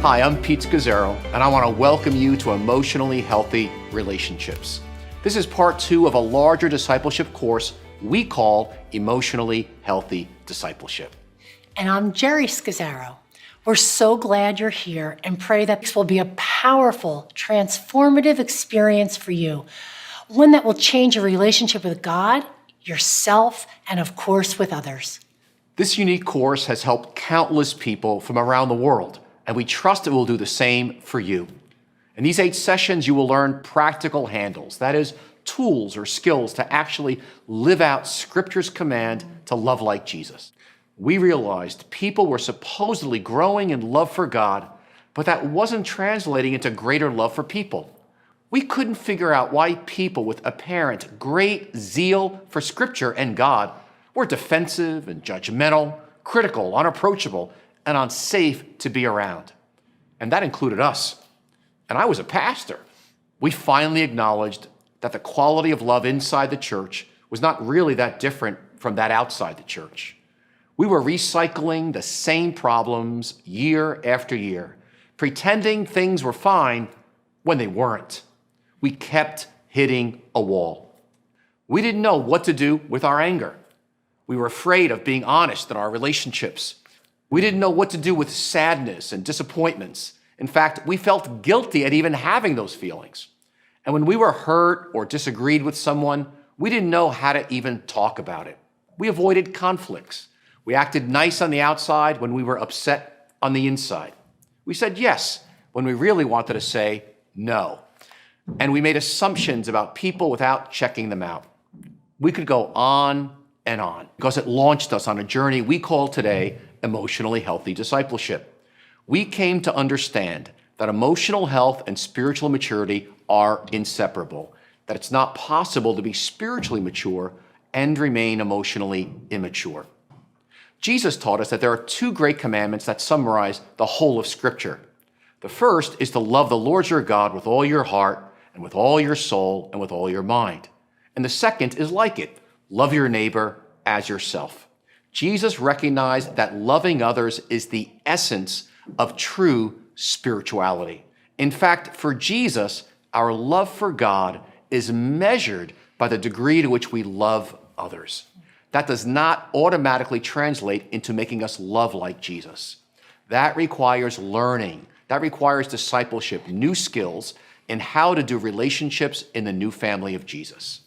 Hi, I'm Pete Scazzaro, and I want to welcome you to Emotionally Healthy Relationships. This is part 2 of a larger discipleship course we call Emotionally Healthy Discipleship. And I'm Jerry Scazzaro. We're so glad you're here and pray that this will be a powerful, transformative experience for you, one that will change your relationship with God, yourself, and of course with others. This unique course has helped countless people from around the world, and we trust it will do the same for you. In these 8 sessions, you will learn practical handles, that is, tools or skills to actually live out Scripture's command to love like Jesus. We realized people were supposedly growing in love for God, but that wasn't translating into greater love for people. We couldn't figure out why people with apparent great zeal for Scripture and God were defensive and judgmental, critical, unapproachable, and unsafe to be around. And that included us. And I was a pastor. We finally acknowledged that the quality of love inside the church was not really that different from that outside the church. We were recycling the same problems year after year, pretending things were fine when they weren't. We kept hitting a wall. We didn't know what to do with our anger. We were afraid of being honest in our relationships. We didn't know what to do with sadness and disappointments. In fact, we felt guilty at even having those feelings. And when we were hurt or disagreed with someone, we didn't know how to even talk about it. We avoided conflicts. We acted nice on the outside when we were upset on the inside. We said yes when we really wanted to say no. And we made assumptions about people without checking them out. We could go on and on because it launched us on a journey we call today emotionally healthy discipleship. We came to understand that emotional health and spiritual maturity are inseparable, that it's not possible to be spiritually mature and remain emotionally immature. Jesus taught us that there are 2 great commandments that summarize the whole of Scripture. The first is to love the Lord your God with all your heart and with all your soul and with all your mind. And the second is like it, love your neighbor as yourself. Jesus recognized that loving others is the essence of true spirituality. In fact, for Jesus, our love for God is measured by the degree to which we love others. That does not automatically translate into making us love like Jesus. That requires learning. That requires discipleship, new skills in how to do relationships in the new family of Jesus.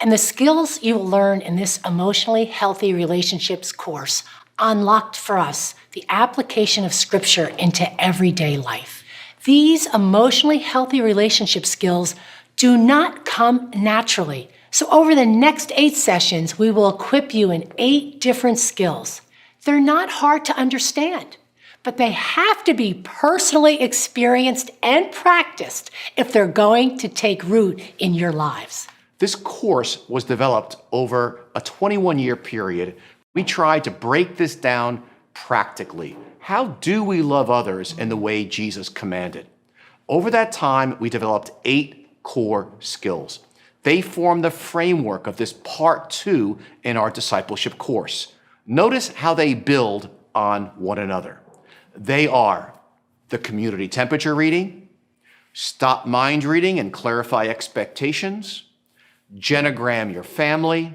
And the skills you will learn in this Emotionally Healthy Relationships course unlocked for us the application of Scripture into everyday life. These emotionally healthy relationship skills do not come naturally. So over the next 8 sessions, we will equip you in 8 different skills. They're not hard to understand, but they have to be personally experienced and practiced if they're going to take root in your lives. This course was developed over a 21-year period. We tried to break this down practically. How do we love others in the way Jesus commanded? Over that time, we developed 8 core skills. They form the framework of this part 2 in our discipleship course. Notice how they build on one another. They are the community temperature reading, stop mind reading and clarify expectations, genogram your family,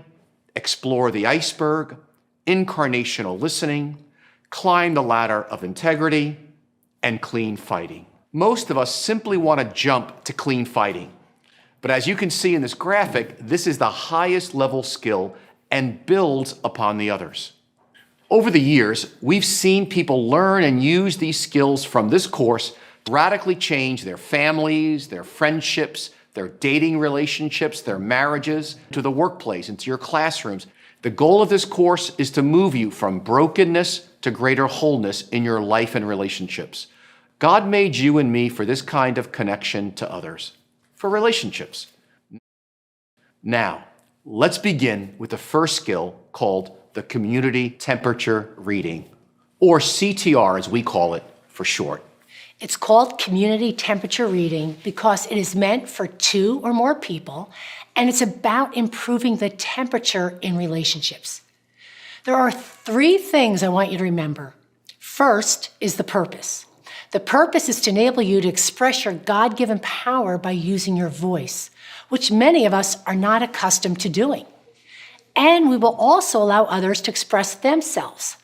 explore the iceberg, incarnational listening, climb the ladder of integrity, and clean fighting. Most of us simply want to jump to clean fighting. But as you can see in this graphic, this is the highest level skill and builds upon the others. Over the years, we've seen people learn and use these skills from this course to radically change their families, their friendships, their dating relationships, their marriages, to the workplace, into your classrooms. The goal of this course is to move you from brokenness to greater wholeness in your life and relationships. God made you and me for this kind of connection to others, for relationships. Now, let's begin with the first skill called the community temperature reading, or CTR as we call it for short. It's called community temperature reading because it is meant for 2 or more people, and it's about improving the temperature in relationships. There are 3 things I want you to remember. First is the purpose. The purpose is to enable you to express your God-given power by using your voice, which many of us are not accustomed to doing. And we will also allow others to express themselves.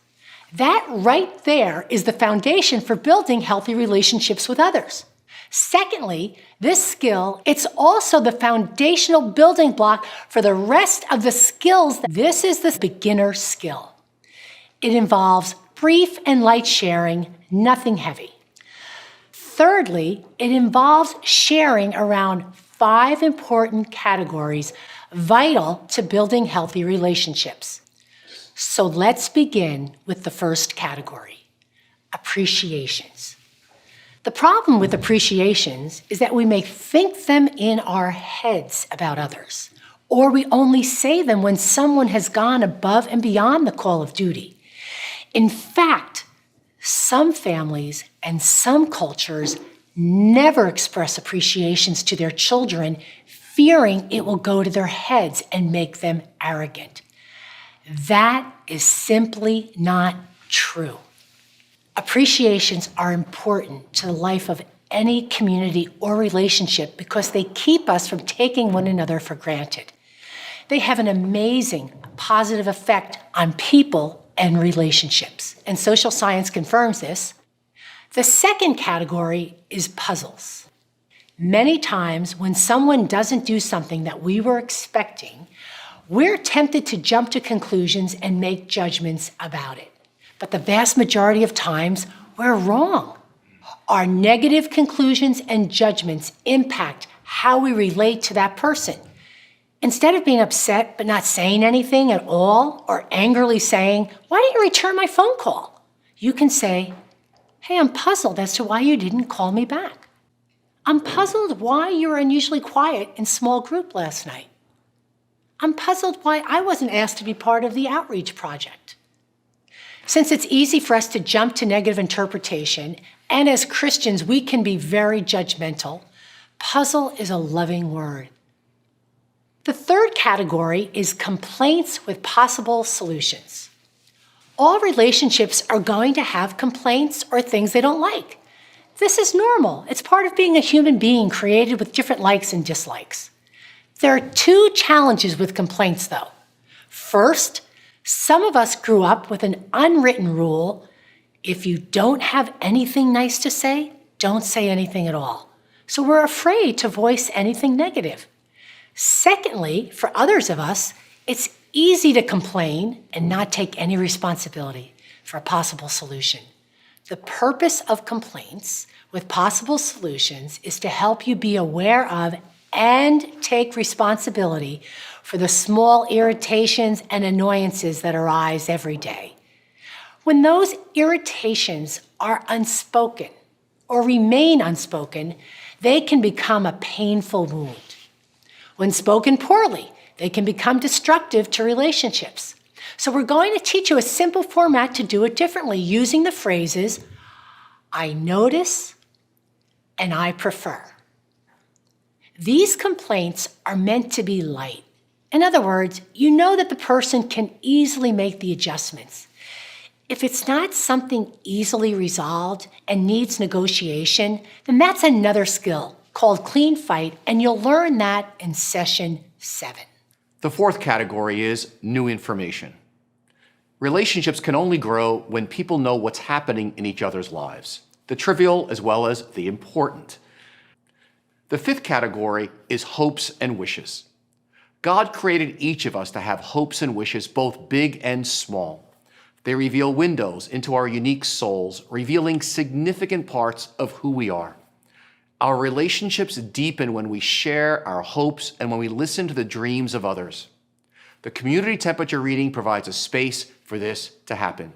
That right there is the foundation for building healthy relationships with others. Secondly, this skill, it's also the foundational building block for the rest of the skills. This is the beginner skill. It involves brief and light sharing, nothing heavy. Thirdly, it involves sharing around 5 important categories vital to building healthy relationships. So let's begin with the first category, appreciations. The problem with appreciations is that we may think them in our heads about others, or we only say them when someone has gone above and beyond the call of duty. In fact, some families and some cultures never express appreciations to their children, fearing it will go to their heads and make them arrogant. That is simply not true. Appreciations are important to the life of any community or relationship because they keep us from taking one another for granted. They have an amazing positive effect on people and relationships, and social science confirms this. The second category is puzzles. Many times when someone doesn't do something that we were expecting, we're tempted to jump to conclusions and make judgments about it. But the vast majority of times, we're wrong. Our negative conclusions and judgments impact how we relate to that person. Instead of being upset but not saying anything at all, or angrily saying, "Why didn't you return my phone call?" you can say, "Hey, I'm puzzled as to why you didn't call me back. I'm puzzled why you were unusually quiet in small group last night. I'm puzzled why I wasn't asked to be part of the outreach project." Since it's easy for us to jump to negative interpretation, and as Christians we can be very judgmental, puzzle is a loving word. The third category is complaints with possible solutions. All relationships are going to have complaints or things they don't like. This is normal. It's part of being a human being created with different likes and dislikes. There are 2 challenges with complaints, though. First, some of us grew up with an unwritten rule: if you don't have anything nice to say, don't say anything at all. So we're afraid to voice anything negative. Secondly, for others of us, it's easy to complain and not take any responsibility for a possible solution. The purpose of complaints with possible solutions is to help you be aware of and take responsibility for the small irritations and annoyances that arise every day. When those irritations are unspoken or remain unspoken, they can become a painful wound. When spoken poorly, they can become destructive to relationships. So we're going to teach you a simple format to do it differently using the phrases, "I notice," and "I prefer." These complaints are meant to be light. In other words, you know that the person can easily make the adjustments. If it's not something easily resolved and needs negotiation, then that's another skill called clean fight, and you'll learn that in session 7. The fourth category is new information. Relationships can only grow when people know what's happening in each other's lives, the trivial as well as the important. The fifth category is hopes and wishes. God created each of us to have hopes and wishes, both big and small. They reveal windows into our unique souls, revealing significant parts of who we are. Our relationships deepen when we share our hopes and when we listen to the dreams of others. The community temperature reading provides a space for this to happen.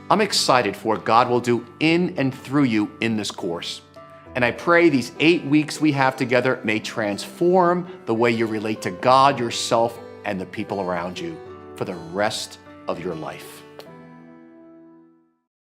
I'm excited for what God will do in and through you in this course. And I pray these 8 weeks we have together may transform the way you relate to God, yourself, and the people around you for the rest of your life.